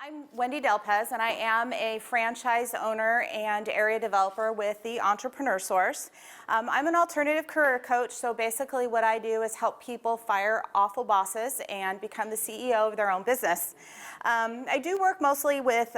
I'm Wendy Dalpez, and I am a franchise owner and area developer with the Entrepreneur Source. I'm an alternative career coach, so basically what I do is help people fire awful bosses and become the CEO of their own business. I do work mostly with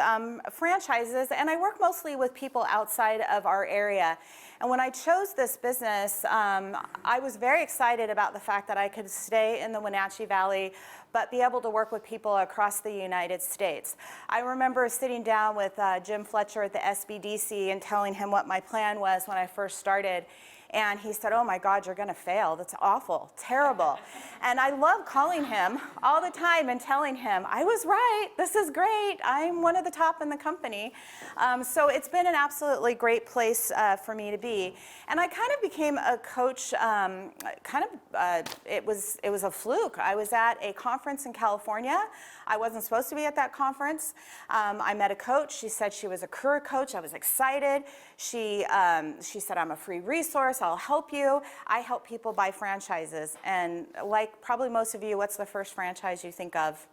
franchises, and I work mostly with people outside of our area. And when I chose this business, I was very excited about the fact that I could stay in the Wenatchee Valley but be able to work with people across the United States. I remember sitting down with Jim Fletcher at the SBDC and telling him what my plan was when I first started. And he said, "Oh my God, you're gonna fail. That's awful, terrible." And I love calling him all the time and telling him, I was right, this is great, I'm one of the top in the company. So it's been an absolutely great place for me to be. And I kind of became a coach, it was a fluke. I was at a conference in California. I wasn't supposed to be at that conference. I met a coach. She said she was a career coach. I was excited. She said, "I'm a free resource. I'll help you." I help people buy franchises. And like probably most of you, what's the first franchise you think of?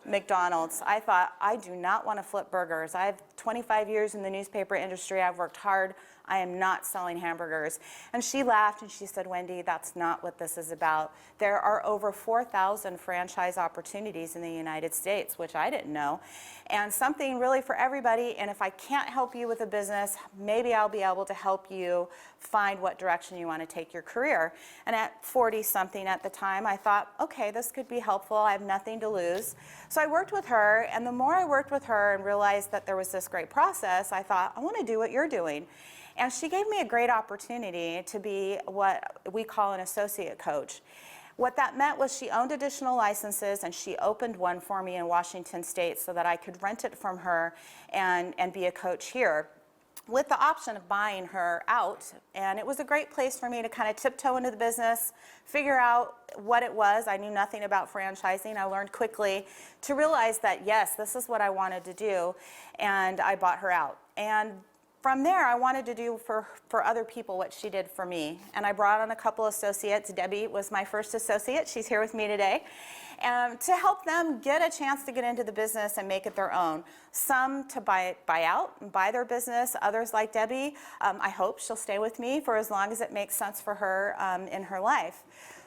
McDonald's. I thought, I do not want to flip burgers. I have 25 years in the newspaper industry. I've worked hard. I am not selling hamburgers. And she laughed and she said, "Wendy, that's not what this is about. There are over 4,000 franchise opportunities in the United States," which I didn't know, and something really for everybody. And if I can't help you with a business, maybe I'll be able to help you find what direction you want to take your career. And at 40-something at the time, I thought, okay, this could be helpful. I have nothing to lose. So I worked with her, and the more I worked with her and realized that there was this great process, I thought, I want to do what you're doing. And she gave me a great opportunity to be what we call an associate coach. What that meant was she owned additional licenses, and she opened one for me in Washington State so that I could rent it from her and be a coach here, with the option of buying her out. And it was a great place for me to kind of tiptoe into the business, figure out what it was. I knew nothing about franchising. I learned quickly to realize that, yes, this is what I wanted to do, and I bought her out. And from there, I wanted to do for other people what she did for me. And I brought on a couple associates. Debbie was my first associate. She's here with me today. To help them get a chance to get into the business and make it their own. Some to buy out and buy their business. Others, like Debbie, I hope she'll stay with me for as long as it makes sense for her in her life.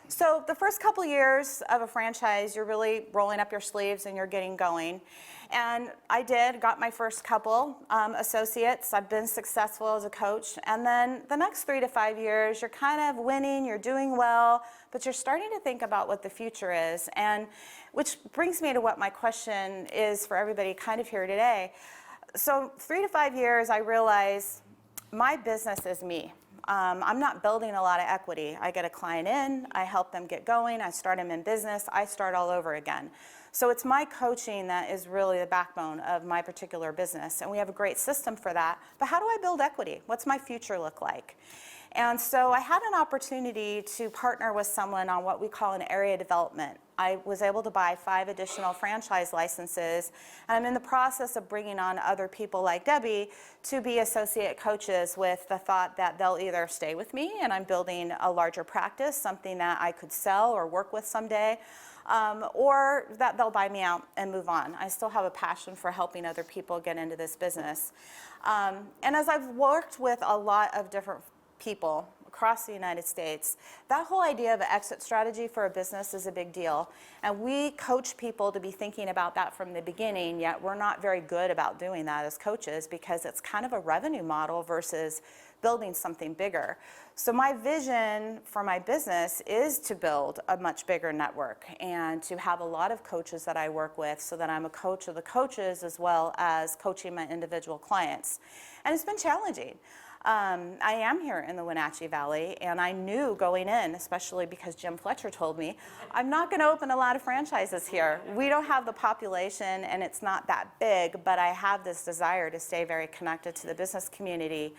So the first couple years of a franchise, you're really rolling up your sleeves and you're getting going. And I got my first couple associates. I've been successful as a coach. And then the next 3 to 5 years, you're kind of winning, you're doing well, but you're starting to think about what the future is. And which brings me to what my question is for everybody kind of here today. So 3 to 5 years, I realize my business is me. I'm not building a lot of equity. I get a client in, I help them get going, I start them in business, I start all over again. So it's my coaching that is really the backbone of my particular business, and we have a great system for that. But how do I build equity? What's my future look like? And so I had an opportunity to partner with someone on what we call an area development. I was able to buy 5 additional franchise licenses, and I'm in the process of bringing on other people like Debbie to be associate coaches, with the thought that they'll either stay with me and I'm building a larger practice, something that I could sell or work with someday, or that they'll buy me out and move on. I still have a passion for helping other people get into this business. And as I've worked with a lot of different people across the United States, that whole idea of an exit strategy for a business is a big deal. And we coach people to be thinking about that from the beginning, yet we're not very good about doing that as coaches because it's kind of a revenue model versus building something bigger. So my vision for my business is to build a much bigger network and to have a lot of coaches that I work with so that I'm a coach of the coaches as well as coaching my individual clients. And it's been challenging. I am here in the Wenatchee Valley, and I knew going in, especially because Jim Fletcher told me, I'm not going to open a lot of franchises here. We don't have the population, and it's not that big, but I have this desire to stay very connected to the business community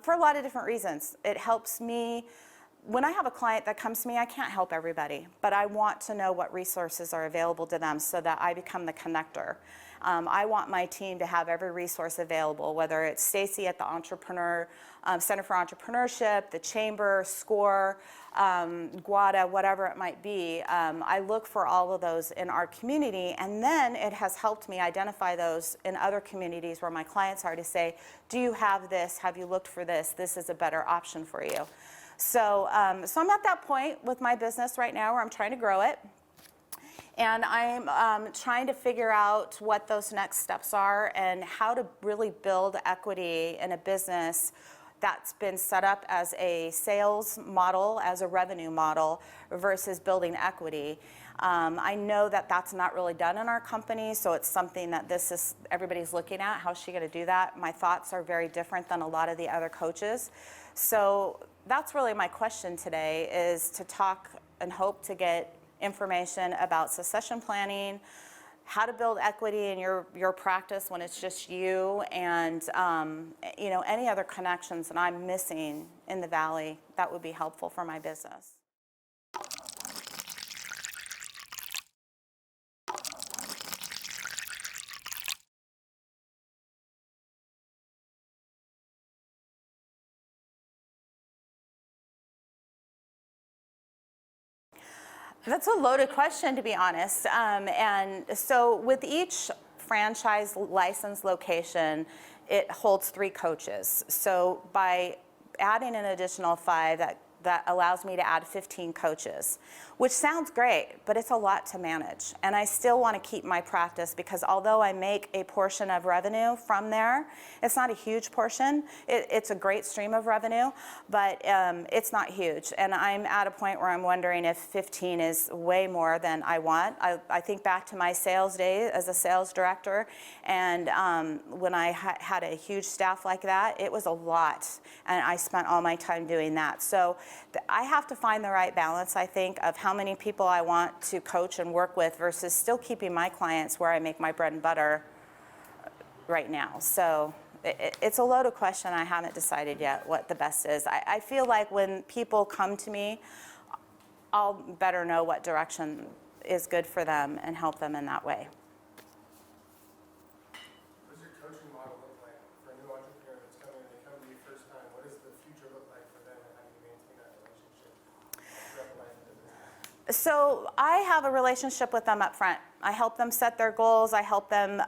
for a lot of different reasons. It helps me. When I have a client that comes to me, I can't help everybody, but I want to know what resources are available to them so that I become the connector. I want my team to have every resource available, whether it's Stacy at the Center for Entrepreneurship, the Chamber, SCORE, GUADA, whatever it might be. I look for all of those in our community, and then it has helped me identify those in other communities where my clients are to say, do you have this? Have you looked for this? This is a better option for you. So, so I'm at that point with my business right now where I'm trying to grow it. And I'm trying to figure out what those next steps are and how to really build equity in a business that's been set up as a sales model, as a revenue model, versus building equity. I know that that's not really done in our company, so it's something that everybody's looking at. How's she going to do that? My thoughts are very different than a lot of the other coaches. So that's really my question today, is to talk and hope to get information about succession planning, how to build equity in your practice when it's just you, and you know, any other connections that I'm missing in the Valley that would be helpful for my business. That's a loaded question, to be honest. And so with each franchise license location, it holds 3 coaches. So by adding an additional 5, that allows me to add 15 coaches, which sounds great, but it's a lot to manage. And I still want to keep my practice, because although I make a portion of revenue from there, it's not a huge portion. It's a great stream of revenue, but it's not huge. And I'm at a point where I'm wondering if 15 is way more than I want. I think back to my sales days as a sales director, and when I had a huge staff like that, it was a lot, and I spent all my time doing that. So I have to find the right balance, I think, of how many people I want to coach and work with versus still keeping my clients where I make my bread and butter right now. So it's a loaded question. I haven't decided yet what the best is. I feel like when people come to me, I'll better know what direction is good for them and help them in that way. What does your coaching model look like for a new entrepreneur that's coming in? They come to you first time. What does the future look like for them, and how do you maintain that relationship throughout the life of the business? So I have a relationship with them up front. I help them set their goals. I help them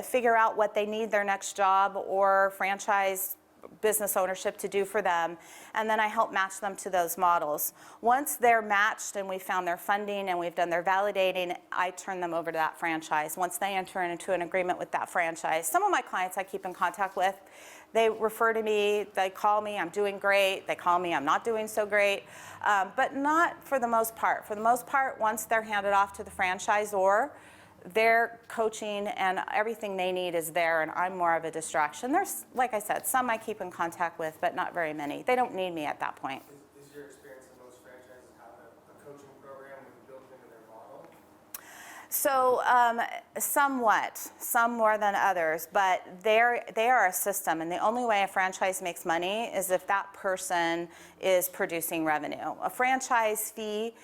figure out what they need their next job or franchise business ownership to do for them, and then I help match them to those models. Once they're matched and we've found their funding and we've done their validating, I turn them over to that franchise. Once they enter into an agreement with that franchise, some of my clients I keep in contact with, they refer to me, they call me, I'm doing great, they call me, I'm not doing so great, but not for the most part. For the most part, once they're handed off to the franchisor, their coaching and everything they need is there, and I'm more of a distraction. There's, like I said, some I keep in contact with, but not very many. They don't need me at that point. Is your experience in most franchises have a coaching program built into their model? So somewhat, some more than others, but they are a system, and the only way a franchise makes money is if that person is producing revenue. A franchise fee,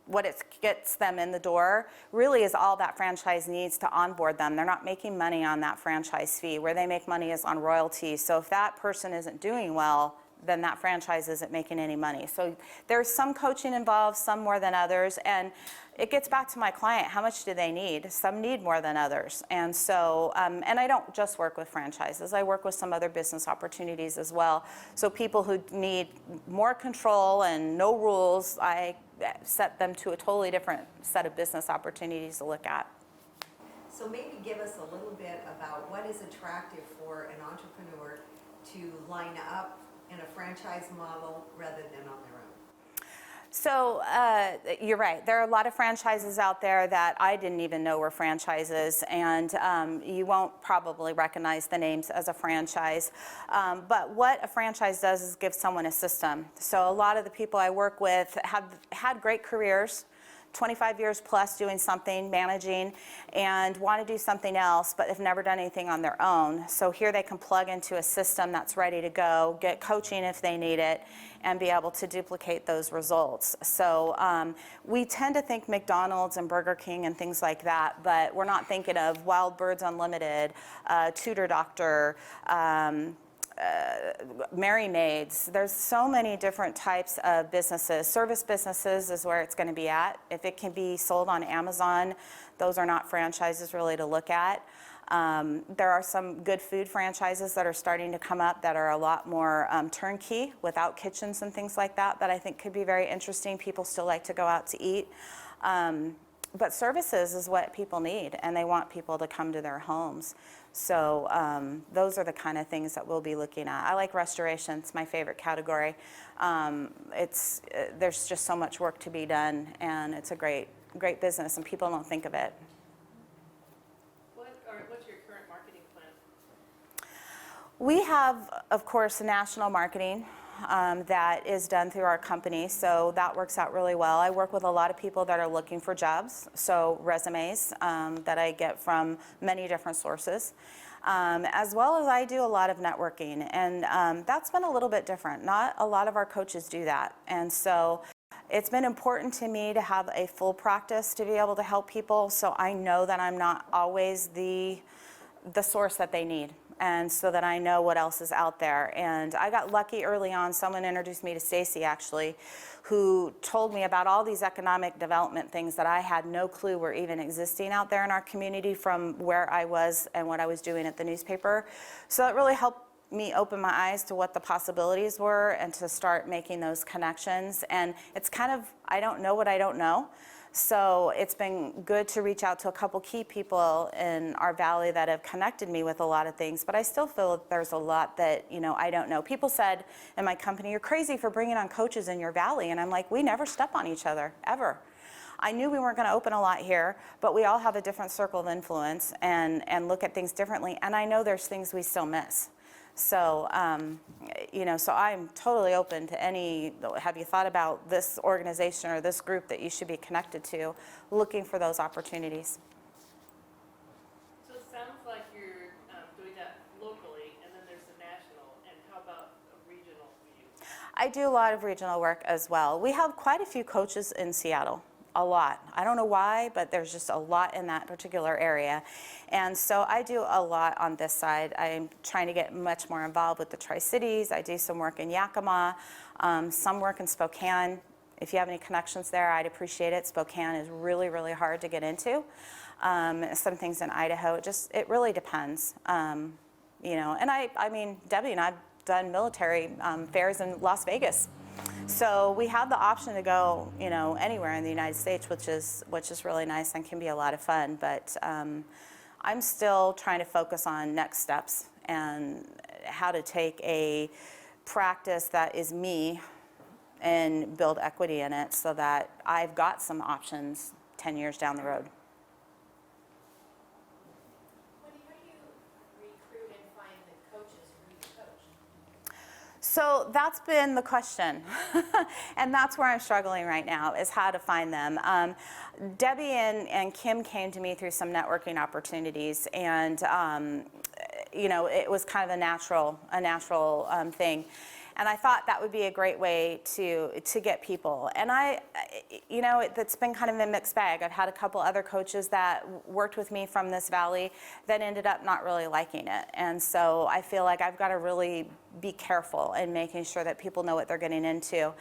what it gets them in the door, really is all that franchise needs to onboard them. They're not making money on that franchise fee. Where they make money is on royalties. So if that person isn't doing well, then that franchise isn't making any money. So there's some coaching involved, some more than others, and it gets back to my client. How much do they need? Some need more than others. And so, and I don't just work with franchises. I work with some other business opportunities as well. So people who need more control and no rules, I set them to a totally different set of business opportunities to look at. So maybe give us a little bit about what is attractive for an entrepreneur to line up in a franchise model rather than on their own. So you're right. There are a lot of franchises out there that I didn't even know were franchises, and you won't probably recognize the names as a franchise. But what a franchise does is give someone a system. So a lot of the people I work with have had great careers. 25 years plus doing something, managing, and want to do something else, but have never done anything on their own. So here they can plug into a system that's ready to go, get coaching if they need it, and be able to duplicate those results. So we tend to think McDonald's and Burger King and things like that, but we're not thinking of Wild Birds Unlimited, Tutor Doctor, Mary Maids. There's so many different types of businesses. Service businesses is where it's going to be at. If it can be sold on Amazon, those are not franchises really to look at. There are some good food franchises that are starting to come up that are a lot more turnkey, without kitchens and things like that I think could be very interesting. People still like to go out to eat. But services is what people need, and they want people to come to their homes. So those are the kind of things that we'll be looking at. I like restoration. It's my favorite category. There's just so much work to be done, and it's a great business, and people don't think of it. What's your current marketing plan? We have, of course, national marketing that is done through our company, so that works out really well. I work with a lot of people that are looking for jobs, so resumes that I get from many different sources, as well as I do a lot of networking, and that's been a little bit different. Not a lot of our coaches do that, and so it's been important to me to have a full practice to be able to help people, so I know that I'm not always the source that they need, and so that I know what else is out there. And I got lucky early on. Someone introduced me to Stacy, actually, who told me about all these economic development things that I had no clue were even existing out there in our community from where I was and what I was doing at the newspaper. So it really helped me open my eyes to what the possibilities were and to start making those connections. And it's kind of, I don't know what I don't know. So it's been good to reach out to a couple key people in our valley that have connected me with a lot of things, but I still feel that there's a lot that, I don't know. People said in my company, "You're crazy for bringing on coaches in your valley." And I'm like, we never step on each other, ever. I knew we weren't going to open a lot here, but we all have a different circle of influence and look at things differently. And I know there's things we still miss. So, so I'm totally open to any, have you thought about this organization or this group that you should be connected to, looking for those opportunities. So it sounds like you're doing that locally, and then there's the national, and how about a regional view? I do a lot of regional work as well. We have quite a few coaches in Seattle. A lot. I don't know why, but there's just a lot in that particular area. And so I do a lot on this side. I'm trying to get much more involved with the Tri-Cities. I do some work in Yakima, some work in Spokane. If you have any connections there, I'd appreciate it. Spokane is really, really hard to get into. Some things in Idaho, it really depends. And I mean, Debbie and I've done military fairs in Las Vegas. So we have the option to go, anywhere in the United States, which is really nice and can be a lot of fun. But I'm still trying to focus on next steps and how to take a practice that is me and build equity in it so that I've got some options 10 years down the road. Wendy, how do you recruit and find the coaches who you coach? So that's been the question, and that's where I'm struggling right now, is how to find them. Debbie and Kim came to me through some networking opportunities, and it was kind of a natural thing. And I thought that would be a great way to get people. And it's been kind of a mixed bag. I've had a couple other coaches that worked with me from this valley that ended up not really liking it. And so I feel like I've got to really be careful in making sure that people know what they're getting into.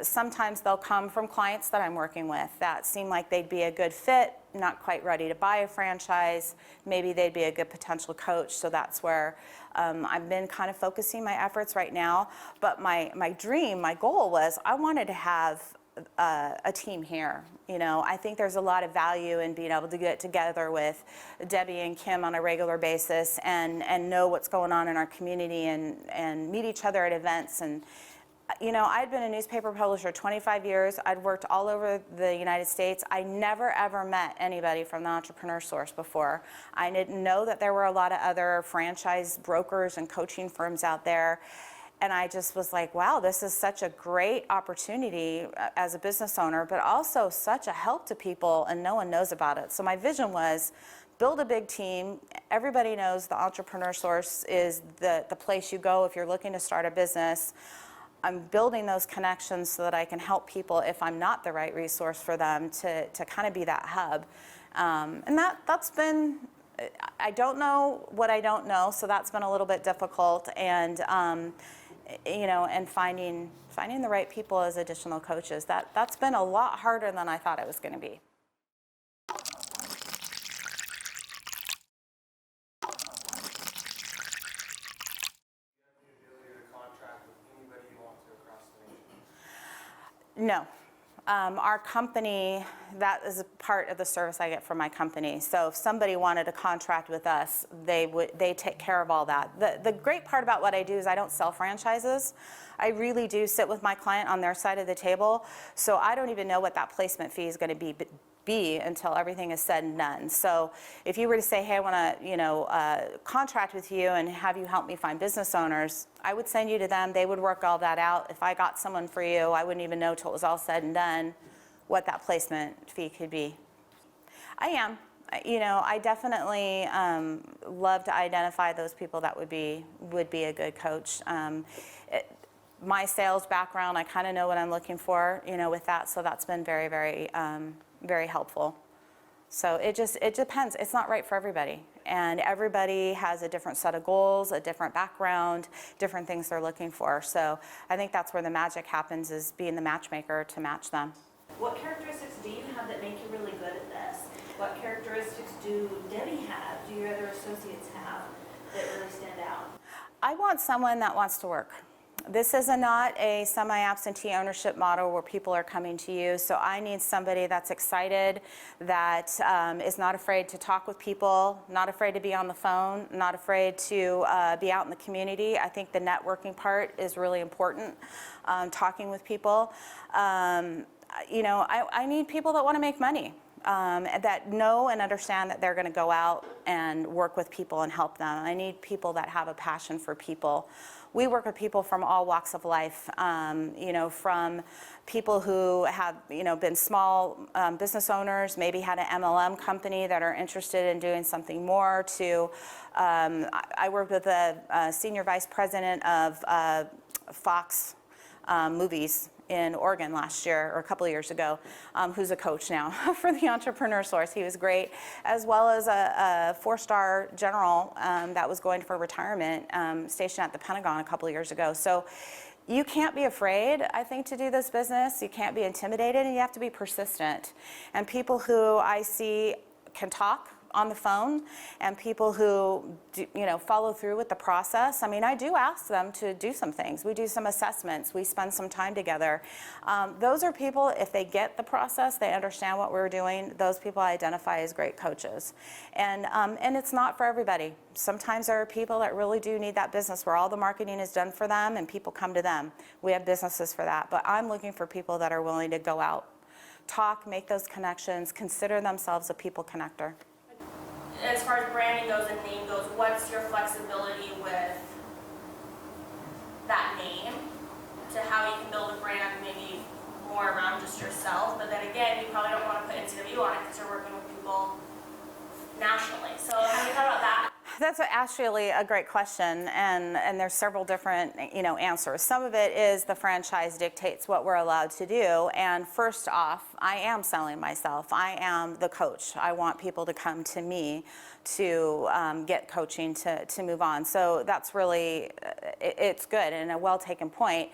Sometimes they'll come from clients that I'm working with that seem like they'd be a good fit, not quite ready to buy a franchise. Maybe they'd be a good potential coach. So that's where I've been kind of focusing my efforts right now. But my dream, my goal was I wanted to have a team here. I think there's a lot of value in being able to get together with Debbie and Kim on a regular basis and know what's going on in our community and meet each other at events. And I'd been a newspaper publisher 25 years. I'd worked all over the United States. I never ever met anybody from the Entrepreneur Source before. I didn't know that there were a lot of other franchise brokers and coaching firms out there. And I just was like, wow, this is such a great opportunity as a business owner, but also such a help to people, and no one knows about it. So my vision was build a big team. Everybody knows the Entrepreneur Source is the place you go if you're looking to start a business. I'm building those connections so that I can help people if I'm not the right resource for them to kind of be that hub. And that's been, I don't know what I don't know, so that's been a little bit difficult. And you know, and finding the right people as additional coaches, that's been a lot harder than I thought it was going to be. No. Our company, that is a part of the service I get from my company. So if somebody wanted to contract with us, they take care of all that. The great part about what I do is I don't sell franchises. I really do sit with my client on their side of the table. So I don't even know what that placement fee is going to be until everything is said and done. So if you were to say, hey, I want to contract with you and have you help me find business owners, I would send you to them. They would work all that out. If I got someone for you, I wouldn't even know till it was all said and done what that placement fee could be. I am. You know, I definitely love to identify those people that would be a good coach. My sales background, I kind of know what I'm looking for, you know, with that. So that's been very, very very helpful. So it depends. It's not right for everybody. And everybody has a different set of goals, a different background, different things they're looking for. So I think that's where the magic happens, is being the matchmaker to match them. What characteristics do you have that make you really good at this? What characteristics do Debbie have, do your other associates have that really stand out? I want someone that wants to work. This is not a semi-absentee ownership model where people are coming to you. So I need somebody that's excited, that is not afraid to talk with people, not afraid to be on the phone, not afraid to be out in the community. I think the networking part is really important, talking with people. You know, I need people that want to make money. That know and understand that they're going to go out and work with people and help them. I need people that have a passion for people. We work with people from all walks of life, you know, from people who have, you know, been small business owners, maybe had an MLM company that are interested in doing something more, to, I worked with a senior vice president of Fox Movies in Oregon last year, or a couple of years ago, who's a coach now for the Entrepreneur Source. He was great, as well as a 4-star general that was going for retirement, stationed at the Pentagon a couple of years ago. So you can't be afraid, I think, to do this business. You can't be intimidated, and you have to be persistent. And people who I see can talk on the phone, and people who do, you know, follow through with the process. I mean, I do ask them to do some things. We do some assessments. We spend some time together. Those are people, if they get the process, they understand what we're doing, those people I identify as great coaches. And it's not for everybody. Sometimes there are people that really do need that business where all the marketing is done for them and people come to them. We have businesses for that. But I'm looking for people that are willing to go out, talk, make those connections, consider themselves a people connector. As far as branding goes and name goes, what's your flexibility with that name to how you can build a brand maybe more around just yourself? But then again, you probably don't want to put NCW on it because you're working with people nationally. So have you thought about that? That's actually a great question, and there's several different, you know, answers. Some of it is the franchise dictates what we're allowed to do, and first off, I am selling myself. I am the coach. I want people to come to me to get coaching to move on. So that's really, it's good and a well-taken point.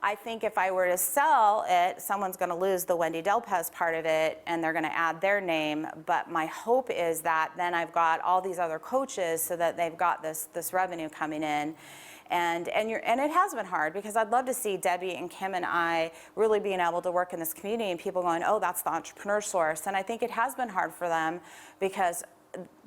I think if I were to sell it, someone's going to lose the Wendy Dalpez part of it, and they're going to add their name. But my hope is that then I've got all these other coaches, so that they've got this revenue coming in. And it has been hard, because I'd love to see Debbie and Kim and I really being able to work in this community, and people going, oh, that's the Entrepreneur Source. And I think it has been hard for them, because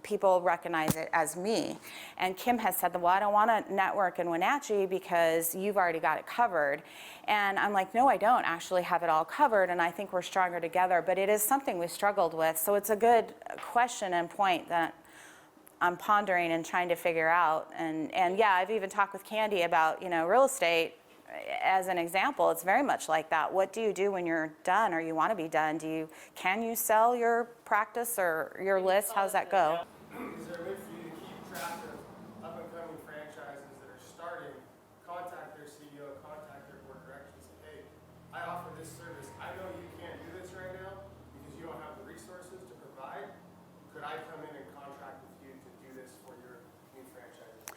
people recognize it as me. And Kim has said, well, I don't want to network in Wenatchee because you've already got it covered. And I'm like, no, I don't actually have it all covered, and I think we're stronger together. But it is something we struggled with. So it's a good question and point that I'm pondering and trying to figure out. And yeah, I've even talked with Candy about, real estate as an example. It's very much like that. What do you do when you're done or you want to be done? Can you sell your practice or your list? How's that go? Is there a way for you to keep track of up-and-coming franchises that are starting, contact their CEO, contact their board of directors, and say, hey, I offer this service. I know you can't do this right now because you don't have the resources to provide. Could I come in and contract with you to do this for your new franchises?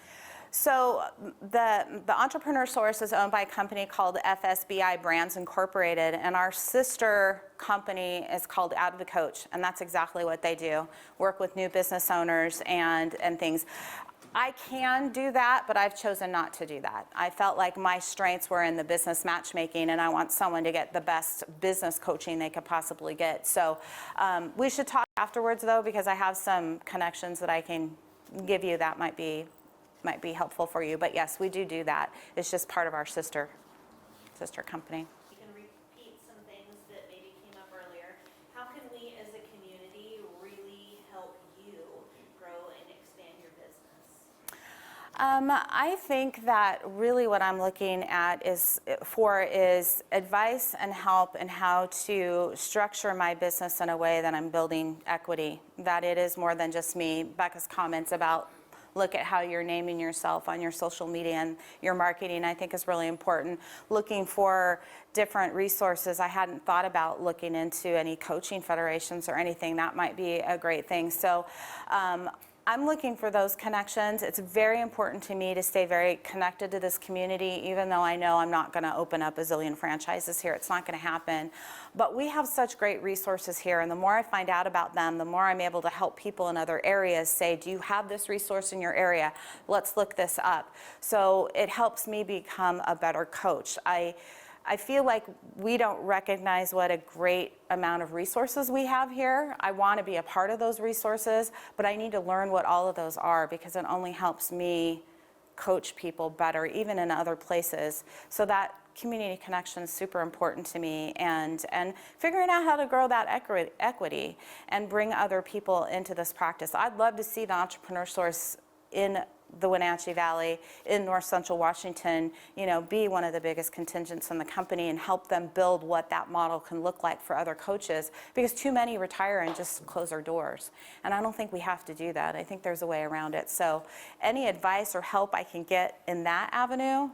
So the Entrepreneur Source is owned by a company called FSBI Brands Incorporated, and our sister company is called Out of the Coach, and that's exactly what they do, work with new business owners and things. I can do that, but I've chosen not to do that. I felt like my strengths were in the business matchmaking, and I want someone to get the best business coaching they could possibly get. So we should talk afterwards, though, because I have some connections that I can give you that might be helpful for you. But yes, we do that. It's just part of our sister company. You can repeat some things that maybe came up earlier. How can we as a community really help you grow and expand your business? I think that really what I'm looking at is advice and help in how to structure my business in a way that I'm building equity, that it is more than just me. Becca's comments about look at how you're naming yourself on your social media and your marketing, I think is really important. Looking for different resources. I hadn't thought about looking into any coaching federations or anything. That might be a great thing. So I'm looking for those connections. It's very important to me to stay very connected to this community, even though I know I'm not going to open up a zillion franchises here. It's not going to happen. But we have such great resources here, and the more I find out about them, the more I'm able to help people in other areas say, do you have this resource in your area? Let's look this up. So it helps me become a better coach. I feel like we don't recognize what a great amount of resources we have here. I want to be a part of those resources, but I need to learn what all of those are because it only helps me coach people better, even in other places. So that community connection is super important to me, and figuring out how to grow that equity and bring other people into this practice. I'd love to see the Entrepreneur Source in the Wenatchee Valley, in North Central Washington, be one of the biggest contingents in the company and help them build what that model can look like for other coaches, because too many retire and just close their doors. And I don't think we have to do that. I think there's a way around it. So any advice or help I can get in that avenue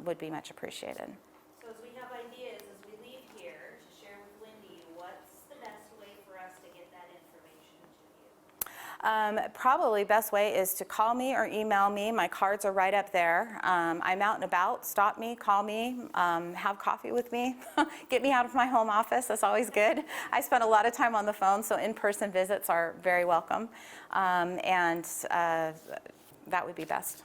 would be much appreciated. So as we have ideas, as we leave here to share with Wendy, what's the best way for us to get that information to you? Probably best way is to call me or email me. My cards are right up there. I'm out and about. Stop me, call me, have coffee with me. Get me out of my home office. That's always good. I spend a lot of time on the phone, so in-person visits are very welcome. And that would be best.